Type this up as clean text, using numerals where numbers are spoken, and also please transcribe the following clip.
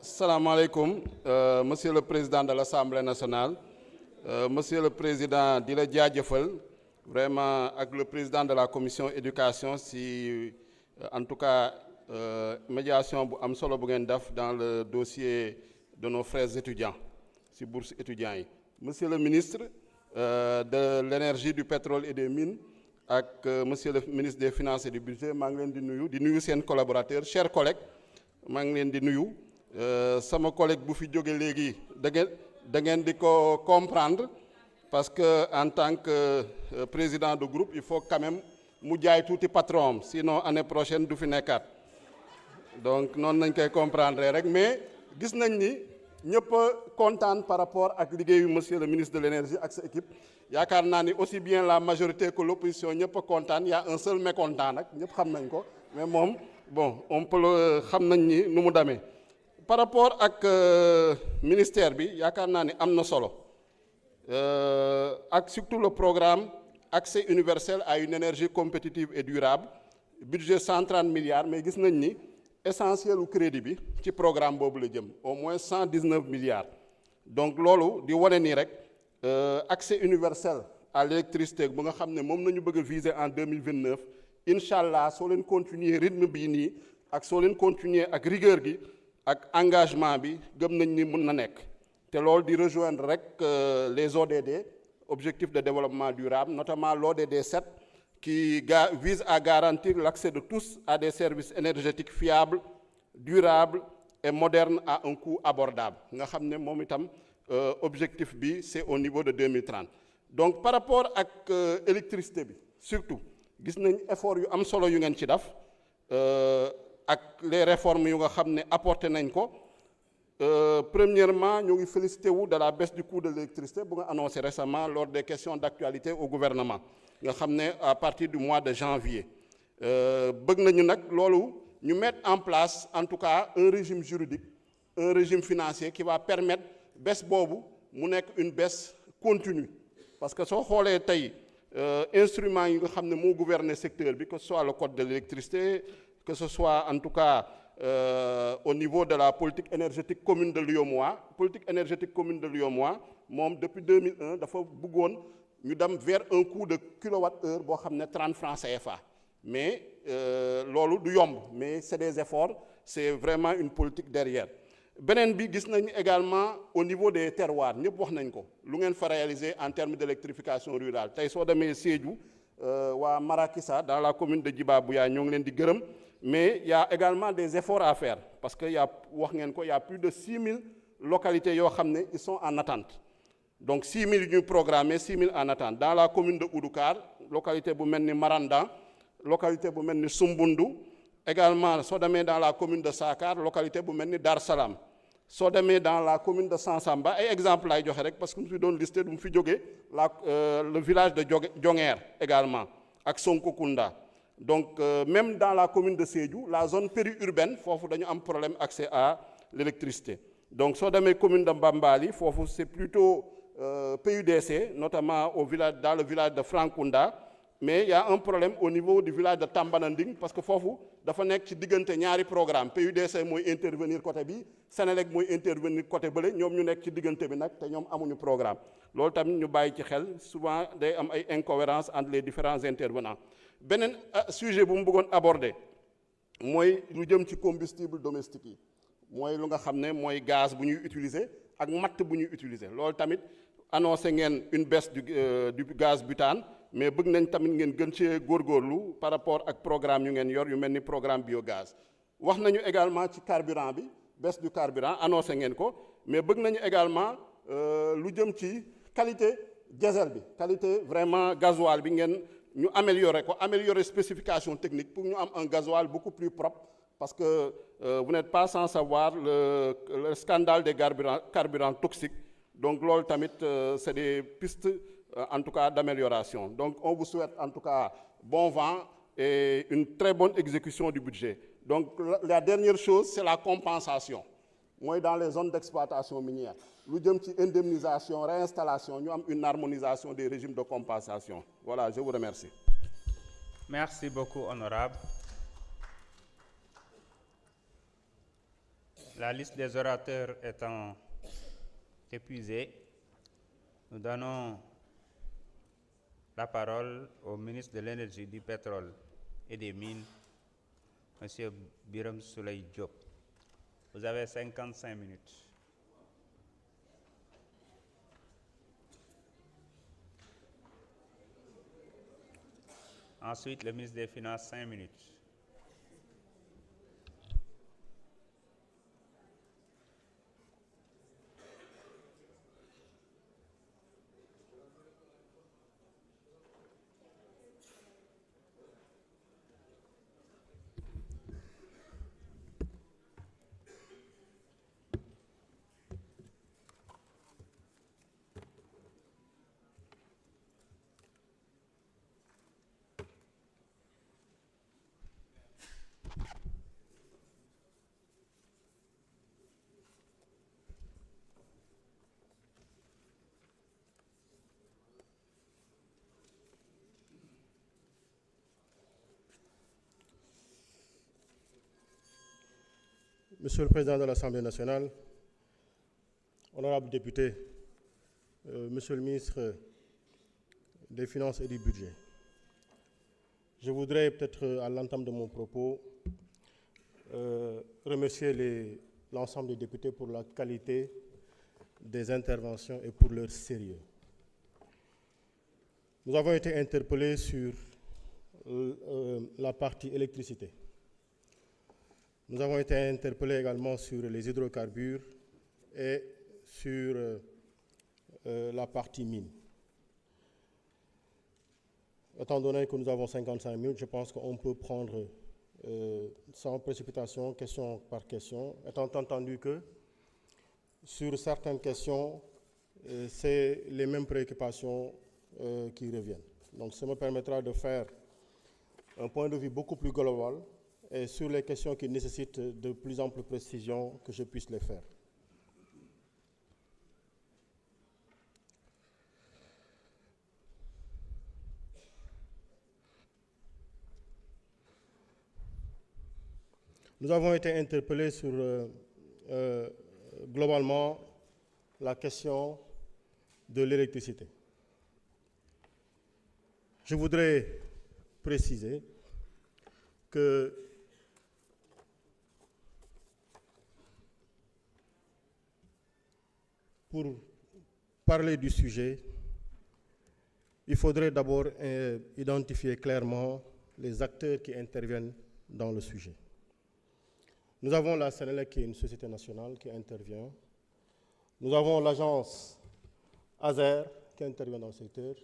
Salam alaikum, Monsieur le Président de l'Assemblée nationale, Monsieur le Président di la jaajëfal vraiment ak le Président de la Commission éducation si en tout cas médiation bu am solo bu ngeen def dans le dossier de nos frères étudiants si bourse étudiants yi. Monsieur le ministre de l'énergie, du pétrole et des mines ak Monsieur le ministre des Finances et du budget maa ngi leen di nuyu seen collaborateurs chers collègues maa ngi leen di nuyu. Sama collègue bu fi jóge léegi da ngeen di ko comprendre parce que en tant que président de groupe il faut quand même mu jaay tuuti patron am sinon année prochaine du fi nekkaat donc noonu nañ koy comprendre rek mais gis nañ ni ñëpp a kontaan par rapport ak liggéeyu monsieur le ministre de l'énergie ak sa équipe yaakaar naa ni aussi bien la majorité que l'opposition ñëpp a kontaan y a un seul mécontent nag ñëpp xam nañ ko mais moom bon on peut xam nañ ni nu mu demee. Par rapport ak ministère bi yaakaar naa ni am na solo ak surtout le programme accès universel à une énergie compétitive et durable budget 130 milliards mais gis nañ ni essentiel u crédit bi ci programme boobu la jëm au moins 119 milliards donc loolu di wane nii rek accès universel à l'électricité bu nga xam ne moom nañu bëgg a viser en 2029 incha allah soo leen continuer rythme bii nii ak soo leen continuer ak rigueur gi ak engagement bi gëm nañ ni mën na nekk te loolu di rejoindre rek les ODD objectifs de développement durable notamment l'ODD 7 qui vise à garantir l'accès de tous à des services énergétiques fiables durables et modernes à un coût abordable nga xam ne moom itam objectif bi c'est au niveau de 2030 donc par rapport ak électricité bi surtout gis nañ effort yu am solo yu ngeen ci def ak les réformes yu nga xam ne apporté nañ ko premièrement ñu ngi félicité wu de la baisse du coût de l'électricité bu nga annoncé récemment lors des questions d'actualité au gouvernement nga xam ne à partir du mois de janvier bëgg nañu nag loolu ñu mettre en place en tout cas un régime juridique un régime financier qui va permettre baisse boobu mu nekk une baisse continue parce que soo xoolee tey instruments yi nga xam ne moo gouverner secteur bi que ce soit le code de l'électricité que ce soit en tout cas au niveau de la politique énergétique commune de l'UEMOA politique énergétique commune de l'UEMOA moom depuis 2001 dafa bëggoon ñu dem vers un coût de kilowattheure boo xam ne 30 francs CFA mais loolu du yomb mais c'est des efforts c'est vraiment une politique derrière beneen bi gis nañ également au niveau des terroirs ñëpp wax nañ ko lu ngeen fa réaliser en termes d'électrification rurale tey soo demee Sédhiou waa Marakissa dans la commune de Djiba Bouya ñoo ngi leen di gërëm mais il y a également des efforts à faire parce que wax ngeen ko il y a plus de 6000 localités yoo xam ne ils sont en attente donc 6000 yu ñu programmé 6000 en attente dans la commune de Oudoukar localité bu mel ni Maranda localité bu mel ni Sumbundu également soo demee dans la commune de Sakar localité bu mel ni Dar Salam soo demee dans la commune de Sansamba ay exemple lay joxe rek parce que mu fi doon listé du mu fi jógee le village de Dionger également ak Sonkokunda donc même dans la commune de Sédhiou la zone périurbaine foofu dañu am problème accès à l'électricité donc soo demee commune de Mbambali foofu c'est plutôt PUDC notamment dans le village de Frankunda mais il y a un problème au niveau du village de Tambananding parce que foofu dafa nekk ci diggante ñaari programme PUDC mooy intervenir côté bi Sénélec mooy intervenir côté bële ñoom ñu nekk ci diggante bi nag te ñoom amuñu programme loolu tamit ñu bàyyi ci xel souvent day am ay incohérences entre les différents intervenants beneen sujet bu mu bëggoon aborder mooy lu jëm ci combustible domestique yi mooy lu nga xam ne mooy gaz bu ñuy utiliser ak matt bu ñuy utiliser loolu tamit annoncé ngeen une baisse du gaz butane mais bëgg nañ tamit ngeen gën cee góorgóorlu par rapport ak programme yu ngeen yor yu mel ni programme biogaz wax nañu également ci carburant bi baisse du carburant annoncé ngeen ko mais bëgg nañu également lu jëm ci qualité diesel bi qualité vraiment gasoil bi ngeen ñu améliorer spécification technique pour ñu am un gasoil beaucoup plus propre parce que vous n'êtes pas sans savoir le scandale des carburants toxiques donc loolu tamit c'est des pistes en tout cas d'amélioration donc on vous souhaite en tout cas bon vent et une très bonne exécution du budget donc la dernière chose c'est la compensation mooy dans les zones d'exploitation minière lu jëm ci indemnisation réinstallation ñu am une harmonisation des régimes de compensation voilà je vous remercie. Merci beaucoup honorable. La liste des orateurs étant épuisée, nous donnons la parole au ministre de l'Énergie, du Pétrole et des Mines, M. Birame Souleye Diop. Vous avez 55 minutes. Ensuite, le ministre des Finances, 5 minutes. Monsieur le Président de l'Assemblée nationale, honorables députés, Monsieur le ministre des Finances et du Budget, je voudrais peut-être à l'entame de mon propos remercier l'ensemble des députés pour la qualité des interventions et pour leur sérieux. Nous avons été interpellés sur la partie électricité. Nous avons été interpellés également sur les hydrocarbures et sur la partie mine. Étant donné que nous avons 55 minutes, je pense qu'on peut prendre sans précipitation, question par question, étant entendu que sur certaines questions, c'est les mêmes préoccupations qui reviennent. Donc ça me permettra de faire un point de vue beaucoup plus global et sur les questions qui nécessitent de plus ample précision, que je puisse les faire. Nous avons été interpellés sur globalement la question de l'électricité. Je voudrais préciser que pour parler du sujet, il faudrait d'abord identifier clairement les acteurs qui interviennent dans le sujet. Nous avons la Sénélec, qui est une société nationale qui intervient. Nous avons l'agence ASER qui intervient dans le secteur.